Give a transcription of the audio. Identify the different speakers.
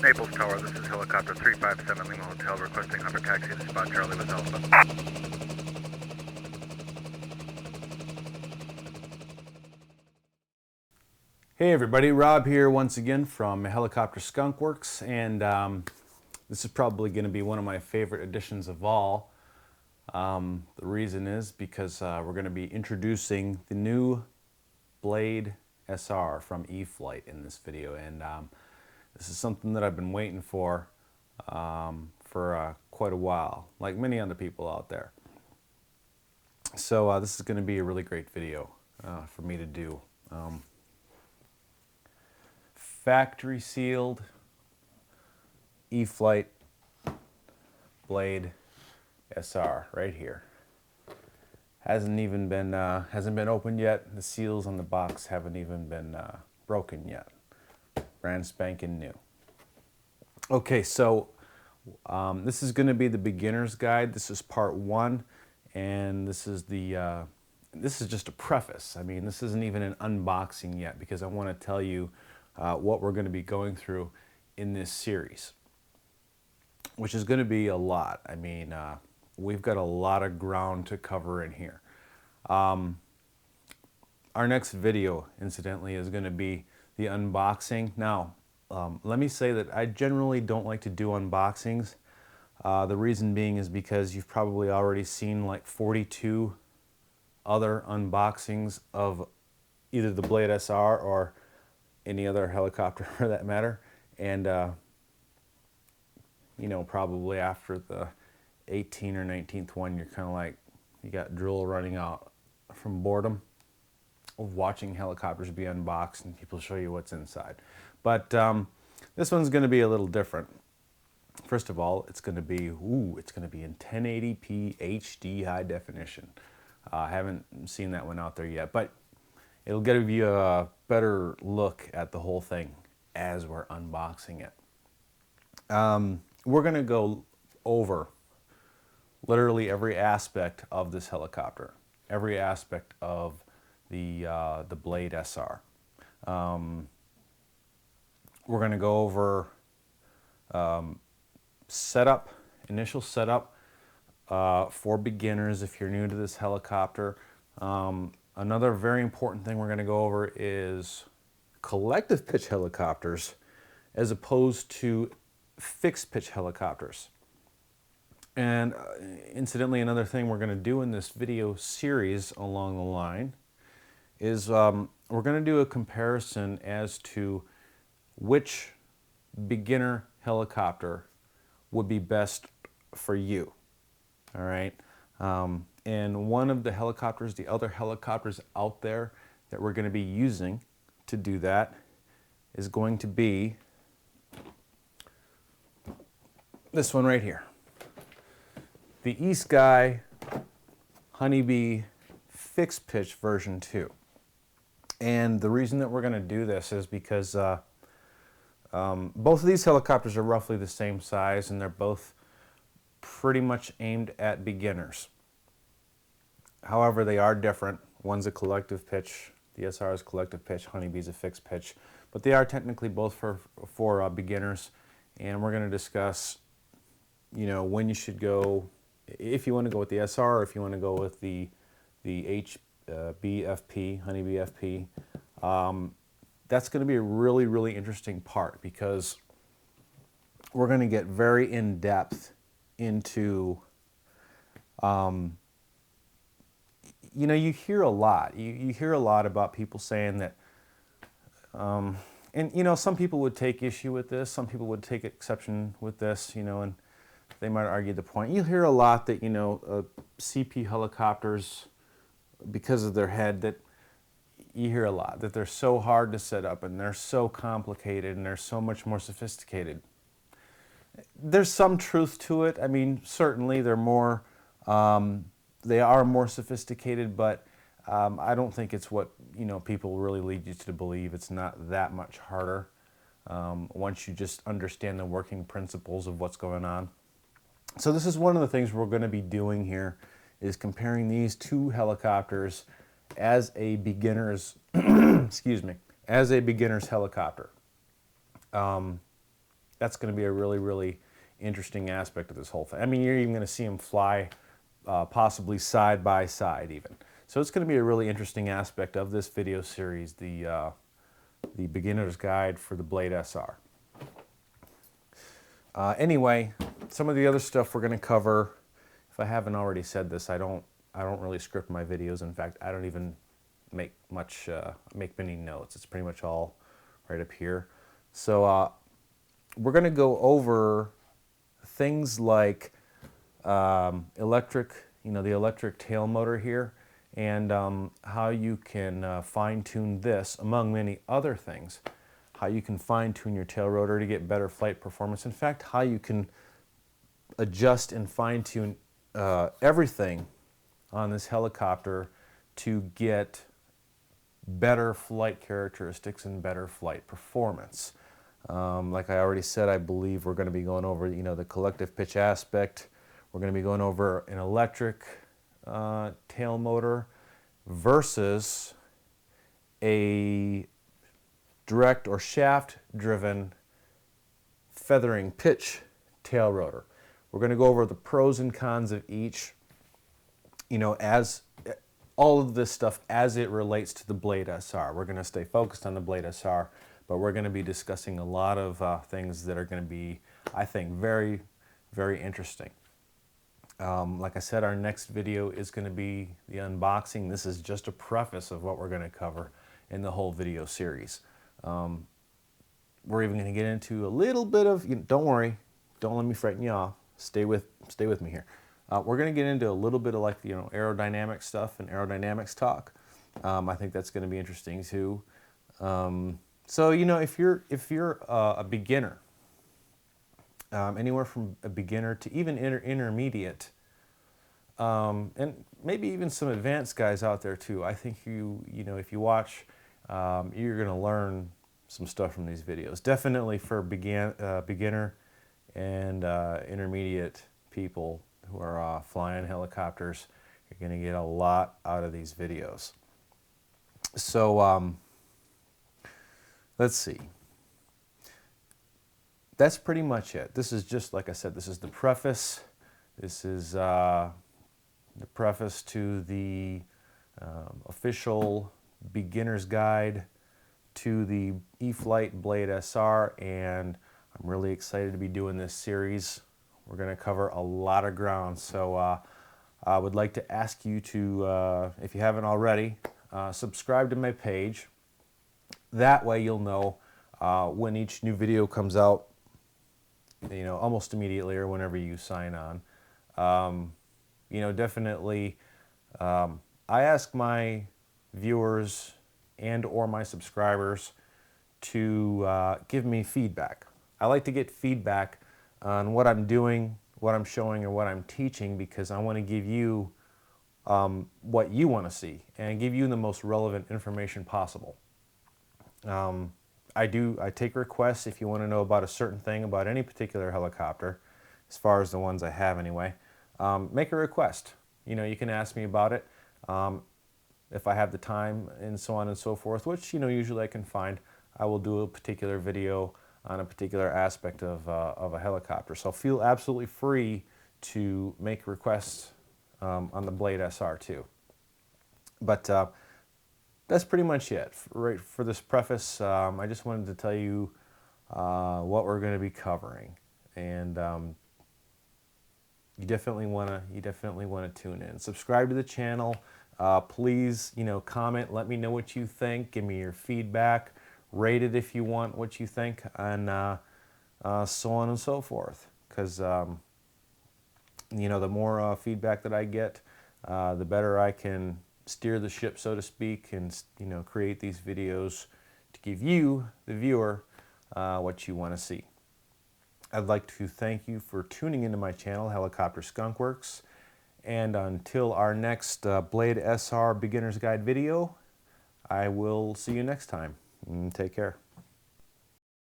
Speaker 1: Naples Tower, this is helicopter 357 Lima Hotel, requesting Hunter taxi to spot Charlie with Alpha.
Speaker 2: Hey everybody, Rob here once again from Helicopter Skunk Works, and this is probably going to be one of my favorite editions of all. The reason is because we're going to be introducing the new Blade SR from E-Flite in this video, and this is something that I've been waiting for quite a while, like many other people out there. So this is going to be a really great video for me to do. Factory sealed E-Flite Blade SR right here. Hasn't been opened yet. The seals on the box haven't even been broken yet. Brand spanking new. Okay, so this is going to be the beginner's guide. This is part 1, and this is just a preface. I mean, this isn't even an unboxing yet, because I want to tell you what we're going to be going through in this series, which is going to be a lot. I mean, we've got a lot of ground to cover in here. Our next video, incidentally, is going to be the unboxing. Now, let me say that I generally don't like to do unboxings. The reason being is because you've probably already seen like 42 other unboxings of either the Blade SR or any other helicopter for that matter, and you know, probably after the 18th or 19th one, you're kind of like, you got drool running out from boredom of watching helicopters be unboxed and people show you what's inside. But this one's going to be a little different. First of all, it's going to be in 1080p HD high definition. I haven't seen that one out there yet, but it'll give you a better look at the whole thing as we're unboxing it. We're going to go over literally every aspect of this helicopter, every aspect of the Blade SR. We're going to go over setup, initial setup for beginners if you're new to this helicopter. Another very important thing we're going to go over is collective pitch helicopters as opposed to fixed pitch helicopters. And incidentally, another thing we're going to do in this video series along the line is we're going to do a comparison as to which beginner helicopter would be best for you. All right. And one of the helicopters, the other helicopters out there that we're going to be using to do that is going to be this one right here. The E-Sky Honeybee Fixed Pitch version 2. And the reason that we're going to do this is because both of these helicopters are roughly the same size, and they're both pretty much aimed at beginners. However, they are different. One's a collective pitch, the SR is collective pitch, Honeybee's a fixed pitch, but they are technically both for beginners. And we're going to discuss, you know, when you should go, if you want to go with the SR, or if you want to go with the BFP, Honeybee FP. That's going to be a really, really interesting part, because we're going to get very in depth into, you know, you hear a lot. You hear a lot about people saying that, and you know, some people would take issue with this, some people would take exception with this, you know, and they might argue the point. You hear a lot that, you know, CP helicopters, because of their head, that you hear a lot that they're so hard to set up and they're so complicated and they're so much more sophisticated. There's some truth to it. I mean, certainly they're more, they are more sophisticated, but I don't think it's what, you know, people really lead you to believe. It's not that much harder once you just understand the working principles of what's going on. So this is one of the things we're going to be doing here, is comparing these two helicopters as a beginner's, excuse me, as a beginner's helicopter. that's going to be a really, really interesting aspect of this whole thing. I mean, you're even going to see them fly possibly side by side even. So it's going to be a really interesting aspect of this video series, the beginner's guide for the Blade SR. Anyway, some of the other stuff we're going to cover, if I haven't already said this, I don't really script my videos. In fact, I don't even make many notes. It's pretty much all right up here. So we're going to go over things like electric, the electric tail motor here, and how you can fine-tune this, among many other things. How you can fine-tune your tail rotor to get better flight performance. In fact, how you can adjust and fine-tune everything on this helicopter to get better flight characteristics and better flight performance. Like I already said, I believe we're going to be going over, the collective pitch aspect. We're going to be going over an electric tail motor versus a direct or shaft-driven feathering pitch tail rotor. We're going to go over the pros and cons of each, as all of this stuff as it relates to the Blade SR. We're going to stay focused on the Blade SR, but we're going to be discussing a lot of things that are going to be, I think, very, very interesting. Like I said, our next video is going to be the unboxing. This is just a preface of what we're going to cover in the whole video series. We're even going to get into a little bit of, don't worry, don't let me frighten you off. Stay with me here. We're going to get into a little bit of like, aerodynamic stuff and aerodynamics talk. I think that's going to be interesting too. So, if you're a beginner, anywhere from a beginner to even intermediate, and maybe even some advanced guys out there too, I think if you watch, you're going to learn some stuff from these videos. Definitely for beginner and intermediate people who are flying helicopters, you're going to get a lot out of these videos. So let's see. That's pretty much it. This is just, like I said, this is the preface. This is the preface to the official beginner's guide to the E-Flite Blade SR, and I'm really excited to be doing this series. We're going to cover a lot of ground, so I would like to ask you to, if you haven't already, subscribe to my page. That way you'll know when each new video comes out, almost immediately or whenever you sign on. Definitely, I ask my viewers and or my subscribers to give me feedback. I like to get feedback on what I'm doing, what I'm showing, and what I'm teaching, because I want to give you what you want to see and give you the most relevant information possible. I take requests if you want to know about a certain thing about any particular helicopter, as far as the ones I have anyway. Make a request. You can ask me about it if I have the time and so on and so forth, which usually I can find. I will do a particular video on a particular aspect of a helicopter. So feel absolutely free to make requests on the Blade SR too. But that's pretty much it. Right for this preface, I just wanted to tell you what we're going to be covering, and you definitely want to tune in. Subscribe to the channel. Please, comment. Let me know what you think. Give me your feedback. Rate it if you want what you think, and so on and so forth. Because the more feedback that I get, the better I can steer the ship, so to speak, and create these videos to give you, the viewer, what you want to see. I'd like to thank you for tuning into my channel, Helicopter Skunk Works, and until our next Blade SR Beginner's Guide video, I will see you next time. Take care.